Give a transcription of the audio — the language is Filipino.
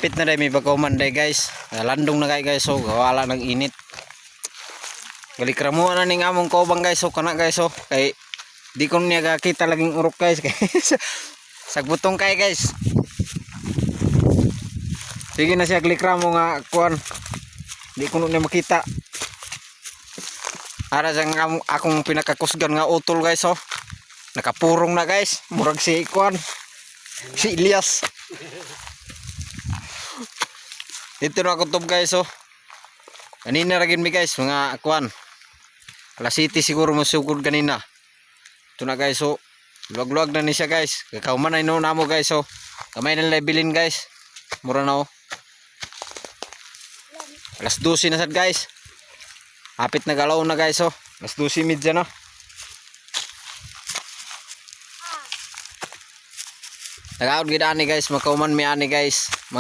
Hapit na dahil may bagauman dahil guys. Landong na kayo guys. So wala ng init. Galikra mo na ning among kaubang guys. So kana guys. So kay di ko niya kakita laging urok guys. Sagbutong kay guys. Sige na siya galikra mo nga kuan. Di ko niya makita. Ara sang akong pinakakusgan nga utol guys. So nakapurong na guys. Murag si kuan. Si Elias. Dito na ako tob guys. So kanina ragin mi guys mga kuan. Alas City siguro masugod kanina. Ito na guys. So luwag-luwag na ni siya guys. Kakauman na ino na mo guys. So kamay na bilin guys. Mura na oh. Alas 12 na sad guys. Hapit na galaw na guys. So alas 12:30 na. Nagaon gid ani guys. Makauman mi ani guys.